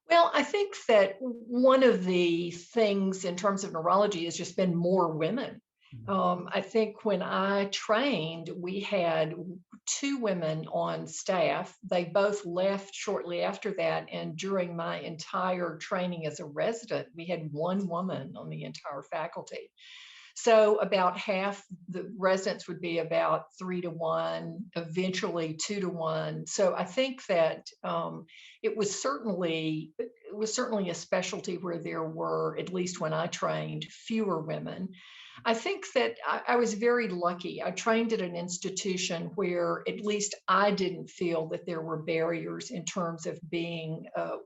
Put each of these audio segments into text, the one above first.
Well, I think that one of the things in terms of neurology has just been more women. Mhm. I think when I trained, we had two women on staff. They both left shortly after that. And during my entire training as a resident, we had one woman on the entire faculty. So about half the residents would be about 3 to 1, eventually 2 to 1. So I think that it was certainly a specialty where there were, at least when I trained, fewer women. I think that I was very lucky. I trained at an institution where at least I didn't feel that there were barriers in terms of being a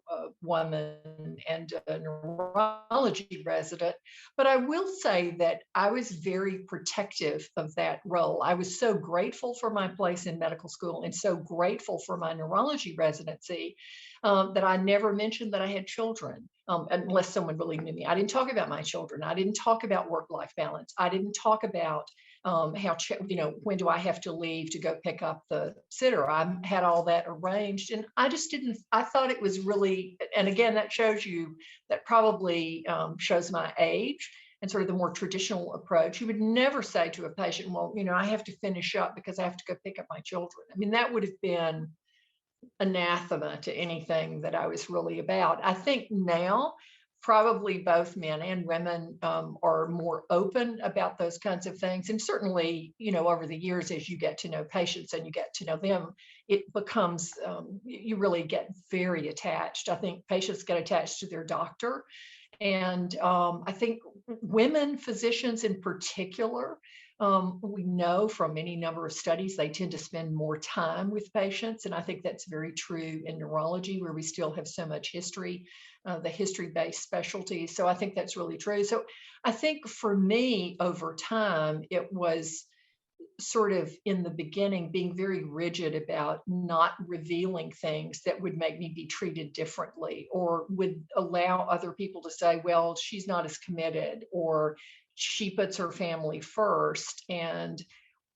woman and a neurology resident. But I will say that I was very protective of that role. I was so grateful for my place in medical school and so grateful for my neurology residency that I never mentioned that I had children. Unless someone really knew me. I didn't talk about my children. I didn't talk about work-life balance. I didn't talk about when do I have to leave to go pick up the sitter. I had all that arranged, and I just didn't. I thought it was really, and again, that shows you that probably shows my age and sort of the more traditional approach. You would never say to a patient, "Well, I have to finish up because I have to go pick up my children." I mean, that would have been anathema to anything that I was really about. I think now probably both men and women are more open about those kinds of things. And certainly, over the years, as you get to know patients and you get to know them, it becomes, you really get very attached. I think patients get attached to their doctor. And I think women physicians in particular, we know from any number of studies, they tend to spend more time with patients. And I think that's very true in neurology, where we still have so much history, the history-based specialties. So I think that's really true. So I think for me, over time, it was sort of in the beginning being very rigid about not revealing things that would make me be treated differently or would allow other people to say, well, she's not as committed, or she puts her family first, and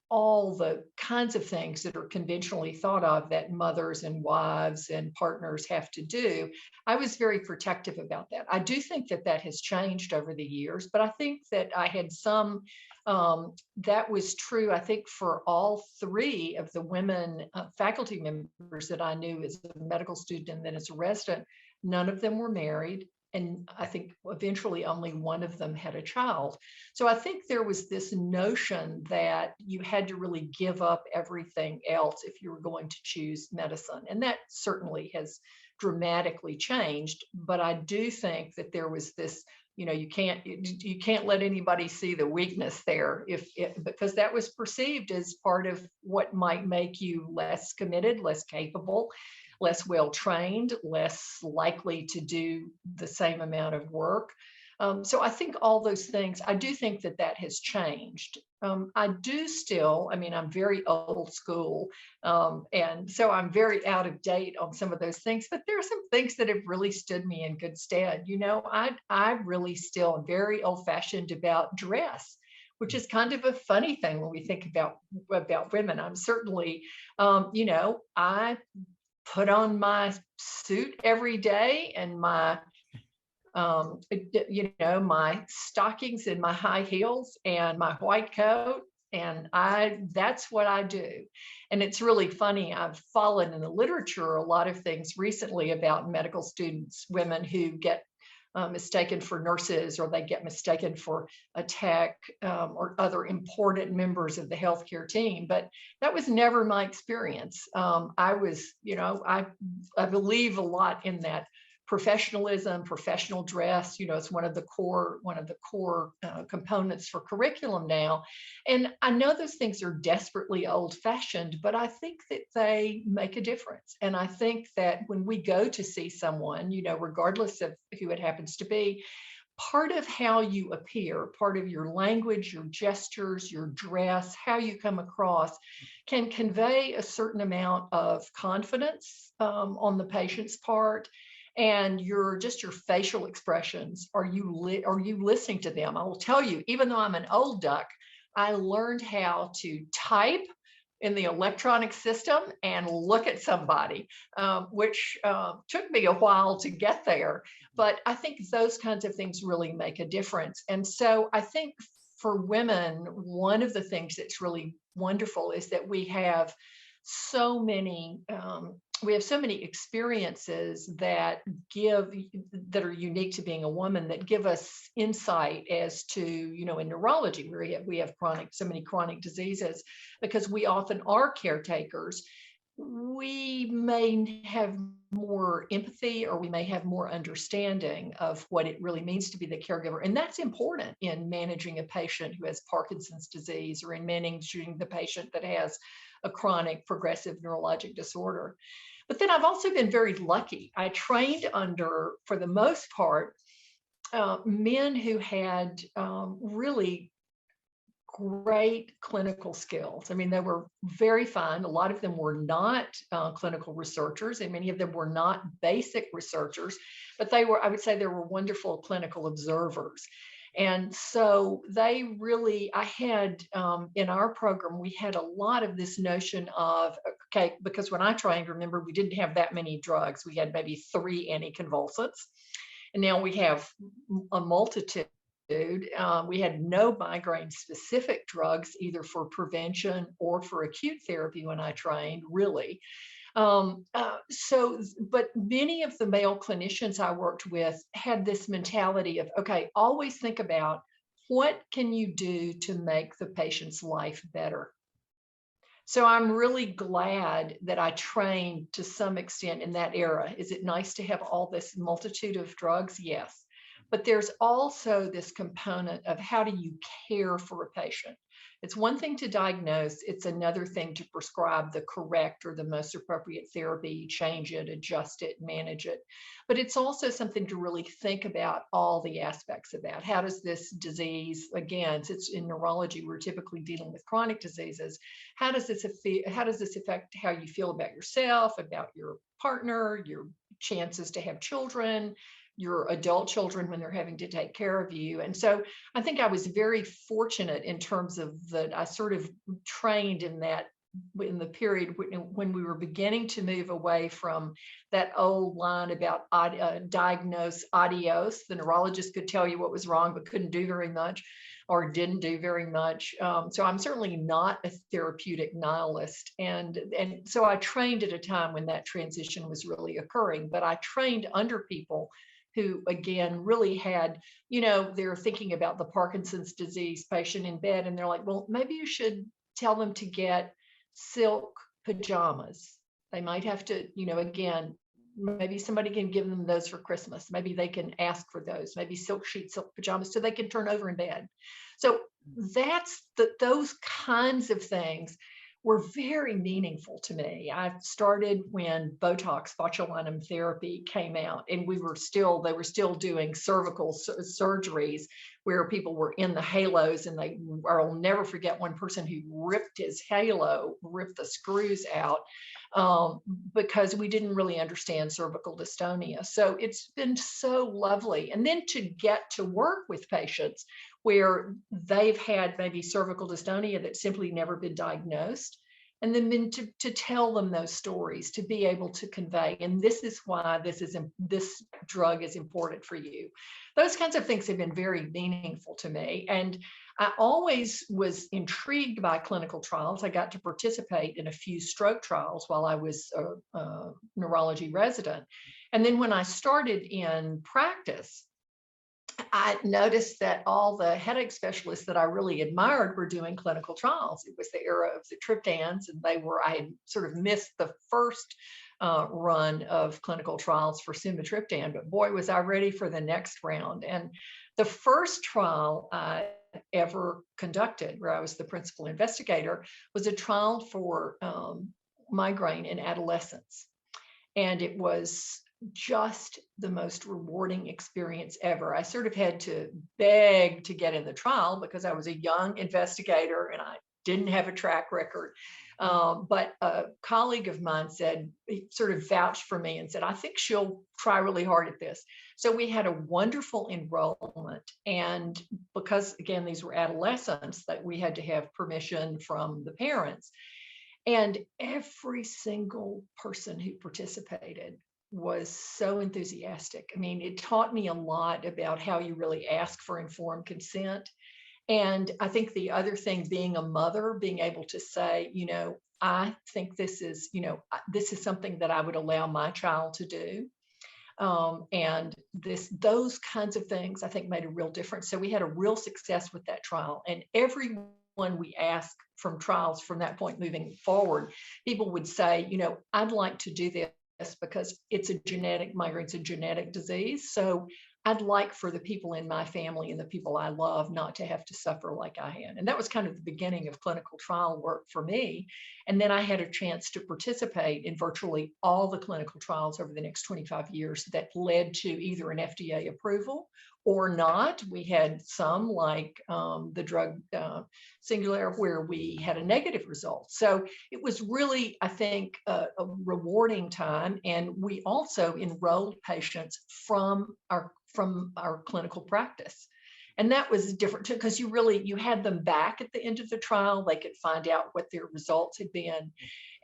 all the kinds of things that are conventionally thought of that mothers and wives and partners have to do. I was very protective about that. I do think that that has changed over the years, but I think that I had some, that was true, I think, for all three of the women faculty members that I knew as a medical student and then as a resident. None of them were married. And I think eventually only one of them had a child. So I think there was this notion that you had to really give up everything else if you were going to choose medicine. And that certainly has dramatically changed. But I do think that there was this, you can't let anybody see the weakness there because that was perceived as part of what might make you less committed, less capable, less well trained, less likely to do the same amount of work. So I think all those things, I do think that that has changed. I do still, I mean, I'm very old school, and so I'm very out of date on some of those things, but there are some things that have really stood me in good stead. I really still am very old fashioned about dress, which is kind of a funny thing when we think about women. I'm certainly, I put on my suit every day and my stockings and my high heels and my white coat. And that's what I do. And it's really funny. I've followed in the literature a lot of things recently about medical students, women who get mistaken for nurses, or they get mistaken for a tech, or other important members of the healthcare team. But that was never my experience. I was, I believe a lot in that professionalism, professional dress. It's one of the core components for curriculum now. And I know those things are desperately old fashioned, but I think that they make a difference. And I think that when we go to see someone, regardless of who it happens to be, part of how you appear, part of your language, your gestures, your dress, how you come across can convey a certain amount of confidence on the patient's part. And your facial expressions. Are you listening to them? I will tell you, even though I'm an old duck, I learned how to type in the electronic system and look at somebody, which took me a while to get there. But I think those kinds of things really make a difference. And so I think for women, one of the things that's really wonderful is that so many we have so many experiences that are unique to being a woman, that give us insight as to, in neurology, where we have so many chronic diseases, because we often are caretakers. We may have more empathy, or we may have more understanding of what it really means to be the caregiver. And that's important in managing a patient who has Parkinson's disease, or in managing the patient that has a chronic progressive neurologic disorder. But then I've also been very lucky. I trained under, for the most part, men who had really great clinical skills. I mean, they were very fine. A lot of them were not clinical researchers, and many of them were not basic researchers, but I would say they were wonderful clinical observers. And so I had, in our program, we had a lot of this notion of, okay, because when I trained, remember, we didn't have that many drugs. We had maybe 3 anticonvulsants, and now we have a multitude. We had no migraine specific drugs, either for prevention or for acute therapy when I trained, really. But many of the male clinicians I worked with had this mentality of, okay, always think about what can you do to make the patient's life better. So I'm really glad that I trained to some extent in that era. Is it nice to have all this multitude of drugs? Yes. But there's also this component of, how do you care for a patient? It's one thing to diagnose, it's another thing to prescribe the correct or the most appropriate therapy, change it, adjust it, manage it. But it's also something to really think about all the aspects of that. How does this disease, again, since in neurology we're typically dealing with chronic diseases, how does this affect how you feel about yourself, about your partner, your chances to have children, your adult children when they're having to take care of you? And so I think I was very fortunate in terms of that I sort of trained in the period when we were beginning to move away from that old line about diagnose, adios. The neurologist could tell you what was wrong, but couldn't do very much, or didn't do very much. So I'm certainly not a therapeutic nihilist. And so I trained at a time when that transition was really occurring, but I trained under people who, again, really had, they're thinking about the Parkinson's disease patient in bed, and they're like, well, maybe you should tell them to get silk pajamas. They might have to, again, maybe somebody can give them those for Christmas. Maybe they can ask for those, maybe silk sheet, silk pajamas, so they can turn over in bed. So those kinds of things were very meaningful to me. I started when Botox botulinum therapy came out, and they were still doing cervical surgeries where people were in the halos, and I'll never forget one person who ripped the screws out, because we didn't really understand cervical dystonia. So it's been so lovely. And then to get to work with patients where they've had maybe cervical dystonia that's simply never been diagnosed, and then to tell them those stories, to be able to convey, and this is why this drug is important for you. Those kinds of things have been very meaningful to me. And I always was intrigued by clinical trials. I got to participate in a few stroke trials while I was a neurology resident. And then when I started in practice, I noticed that all the headache specialists that I really admired were doing clinical trials. It was the era of the triptans, and I had sort of missed the first run of clinical trials for sumatriptan, but boy, was I ready for the next round. And the first trial I ever conducted, where I was the principal investigator, was a trial for migraine in adolescents. And it was just the most rewarding experience ever. I sort of had to beg to get in the trial because I was a young investigator and I didn't have a track record. But a colleague of mine he sort of vouched for me and said, I think she'll try really hard at this. So we had a wonderful enrollment. And because, again, these were adolescents, that we had to have permission from the parents. And every single person who participated was so enthusiastic. I mean, it taught me a lot about how you really ask for informed consent. And I think the other thing, being a mother, being able to say, I think this is, this is something that I would allow my child to do. And those kinds of things, I think, made a real difference. So we had a real success with that trial, and everyone we asked from trials from that point moving forward, people would say, I'd like to do this because migraine's a genetic disease. So I'd like for the people in my family and the people I love not to have to suffer like I had. And that was kind of the beginning of clinical trial work for me. And then I had a chance to participate in virtually all the clinical trials over the next 25 years that led to either an FDA approval or not. We had some, like the drug Singular, where we had a negative result. So it was really, I think, a rewarding time. And we also enrolled patients from our clinical practice. And that was different too, because you had them back at the end of the trial. They could find out what their results had been.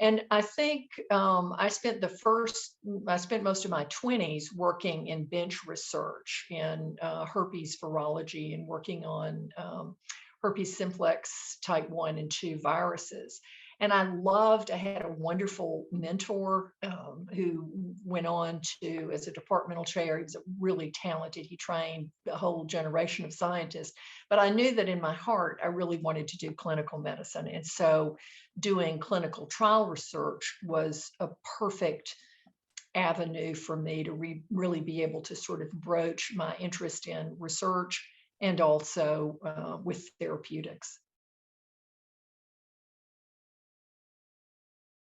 And I think I spent most of my 20s working in bench research in herpes virology and working on herpes simplex type 1 and 2 viruses. And I had a wonderful mentor who went on to, as a departmental chair, he was really talented. He trained a whole generation of scientists. But I knew that in my heart, I really wanted to do clinical medicine. And so doing clinical trial research was a perfect avenue for me to really be able to sort of broach my interest in research and also with therapeutics.